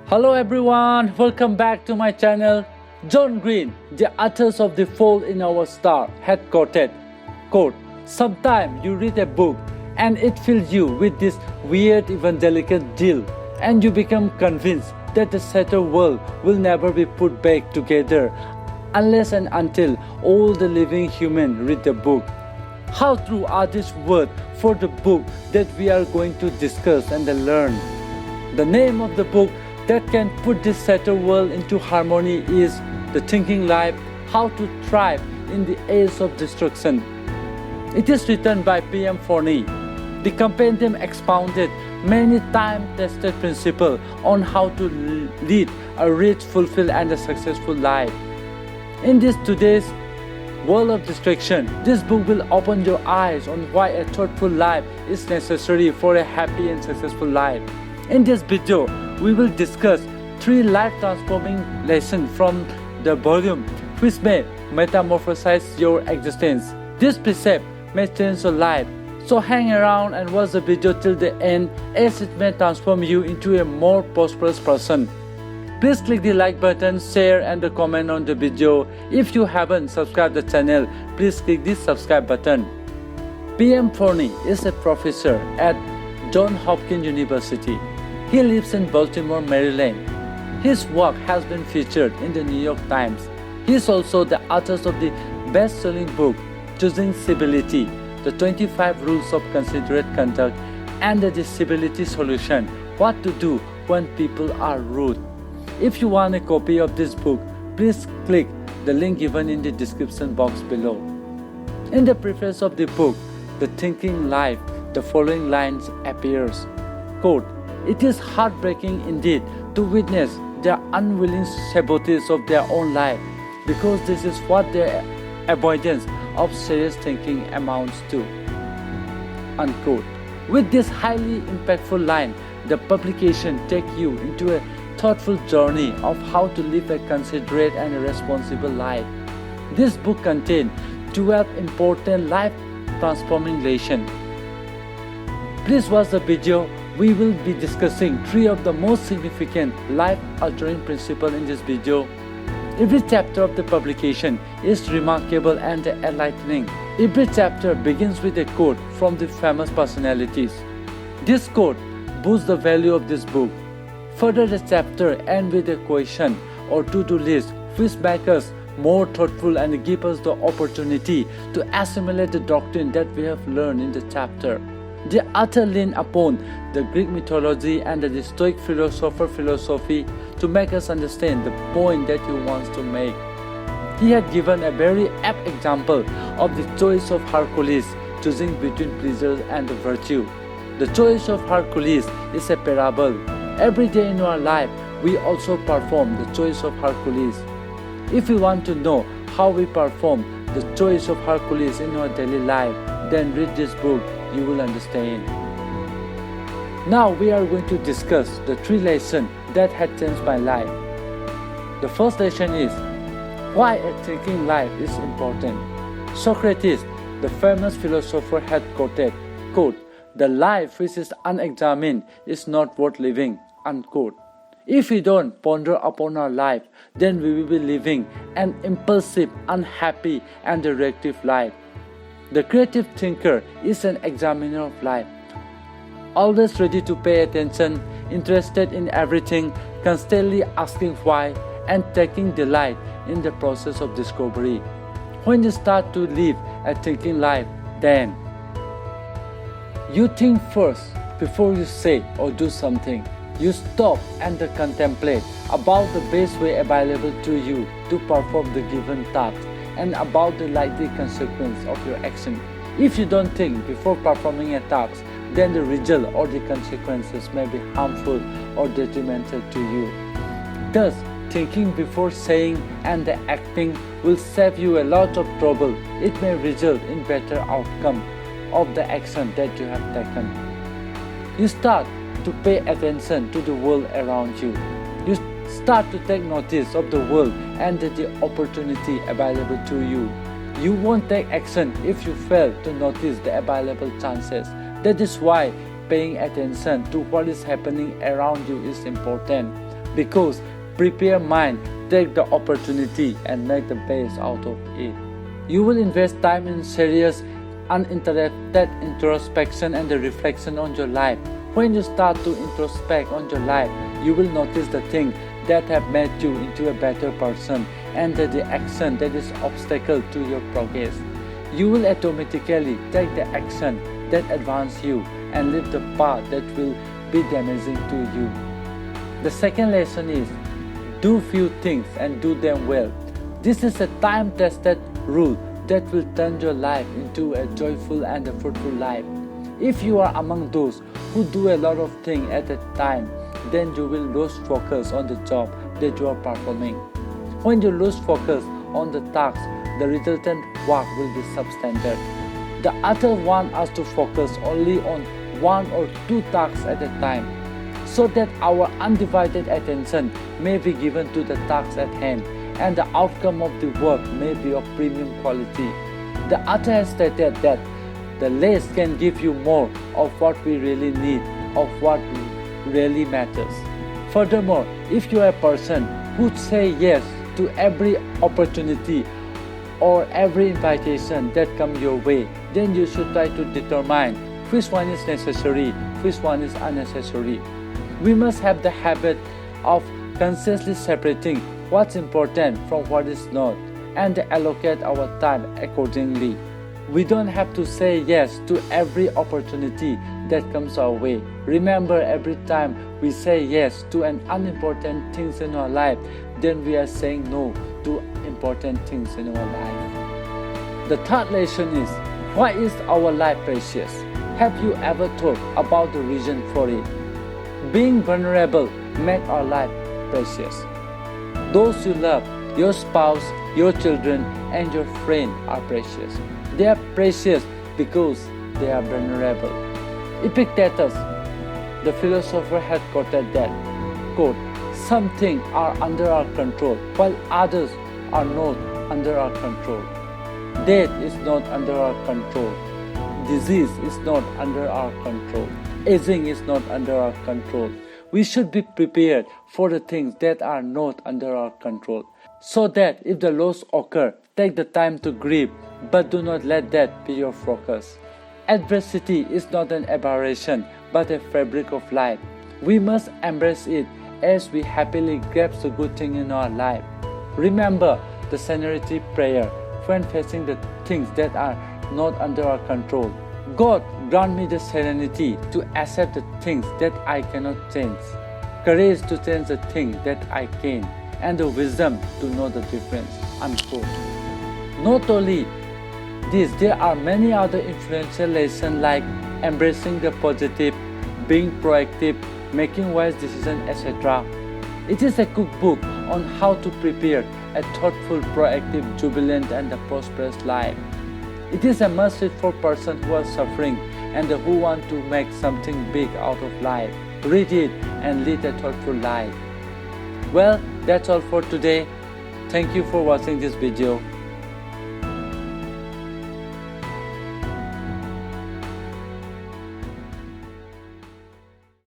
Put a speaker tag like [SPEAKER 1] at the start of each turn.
[SPEAKER 1] Hello everyone, welcome back to my channel. John Green, the authors of The Fault in Our Star, had quoted, quote, "Sometimes you read a book and it fills you with this weird evangelical deal and you become convinced that the shattered world will never be put back together unless and until all the living humans read the book." How true are these words for the book that we are going to discuss and learn? The name of the book that can put this shattered world into harmony is The Thinking Life: How to Thrive in the Age of Destruction. It is written by P.M. Forni. The compendium expounded many time-tested principles on how to lead a rich, fulfilled, and a successful life. In this today's world of distraction, this book will open your eyes on why a thoughtful life is necessary for a happy and successful life. In this video, we will discuss 3 life-transforming lessons from the volume which may metamorphosize your existence. This precept may change your life, so hang around and watch the video till the end as it may transform you into a more prosperous person. Please click the like button, share and the comment on the video. If you haven't subscribed the channel, please click the subscribe button. P.M. Forni is a professor at Johns Hopkins University. He lives in Baltimore, Maryland. His work has been featured in the New York Times. He is also the author of the best-selling book, Choosing Civility, The 25 Rules of Considerate Conduct, and the Disability Solution, What to Do When People Are Rude. If you want a copy of this book, please click the link given in the description box below. In the preface of the book, The Thinking Life, the following lines appears, quote, "It is heartbreaking indeed to witness their unwilling sabotage of their own life, because this is what their avoidance of serious thinking amounts to." Unquote. With this highly impactful line, the publication takes you into a thoughtful journey of how to live a considerate and a responsible life. This book contains 12 important life-transforming lessons. Please watch the video. We will be discussing 3 of the most significant life-altering principles in this video. Every chapter of the publication is remarkable and enlightening. Every chapter begins with a quote from the famous personalities. This quote boosts the value of this book. Further, the chapter ends with a question or to-do list which makes us more thoughtful and give us the opportunity to assimilate the doctrine that we have learned in the chapter. The author leaned upon the Greek mythology and the Stoic philosophy to make us understand the point that he wants to make. He had given a very apt example of the choice of Hercules, choosing between pleasure and virtue. The choice of Hercules is a parable. Every day in our life, we also perform the choice of Hercules. If you want to know how we perform the choice of Hercules in our daily life, then read this book. You will understand. Now we are going to discuss the 3 lessons that had changed my life. The first lesson is why a thinking life is important. Socrates, the famous philosopher, had quoted, quote, "The life which is unexamined is not worth living," unquote. If we don't ponder upon our life, then we will be living an impulsive, unhappy, and reactive life. The creative thinker is an examiner of life, always ready to pay attention, interested in everything, constantly asking why, and taking delight in the process of discovery. When you start to live a thinking life, then you think first before you say or do something. You stop and contemplate about the best way available to you to perform the given task and about the likely consequence of your action. If you don't think before performing a task, then the result or the consequences may be harmful or detrimental to you. Thus, thinking before saying and acting will save you a lot of trouble. It may result in better outcome of the action that you have taken. You start to pay attention to the world around you. You start to take notice of the world and the opportunity available to you. You won't take action if you fail to notice the available chances. That is why paying attention to what is happening around you is important. because prepare mind, take the opportunity and make the best out of it. You will invest time in serious, uninterrupted introspection and the reflection on your life. When you start to introspect on your life, you will notice the things that have made you into a better person and the action that is obstacle to your progress. You will automatically take the action that advance you and leave the path that will be damaging to you. The second lesson is do few things and do them well. This is a time-tested rule that will turn your life into a joyful and a fruitful life. If you are among those who do a lot of things at a time, then you will lose focus on the job that you are performing. When you lose focus on the task, the resultant work will be substandard. The author wants us to focus only on one or two tasks at a time, so that our undivided attention may be given to the task at hand and the outcome of the work may be of premium quality. The author has stated that the less can give you more of what we really need, of what really matters. Furthermore, if you are a person who say yes to every opportunity or every invitation that comes your way, then you should try to determine which one is necessary, which one is unnecessary. We must have the habit of consciously separating what's important from what is not and allocate our time accordingly. We don't have to say yes to every opportunity that comes our way. Remember, every time we say yes to an unimportant things in our life, then we are saying no to important things in our life. The third lesson is, why is our life precious? Have you ever thought about the reason for it? Being vulnerable makes our life precious. Those you love, your spouse, your children, and your friend are precious. They are precious because they are vulnerable. Epictetus, the philosopher, had quoted that, quote, "Some things are under our control, while others are not under our control. Death is not under our control. Disease is not under our control. Aging is not under our control." We should be prepared for the things that are not under our control, so that if the loss occurs, take the time to grieve, but do not let that be your focus. Adversity is not an aberration, but a fabric of life. We must embrace it as we happily grasp the good thing in our life. Remember the serenity prayer when facing the things that are not under our control. God, grant me the serenity to accept the things that I cannot change, courage to change the things that I can, and the wisdom to know the difference. Unquote. Not only this, there are many other influential lessons like embracing the positive, being proactive, making wise decisions, etc. It is a cookbook on how to prepare a thoughtful, proactive, jubilant, and a prosperous life. It is a must-read for persons who are suffering and who want to make something big out of life. Read it and lead a thoughtful life. Well, that's all for today. Thank you for watching this video.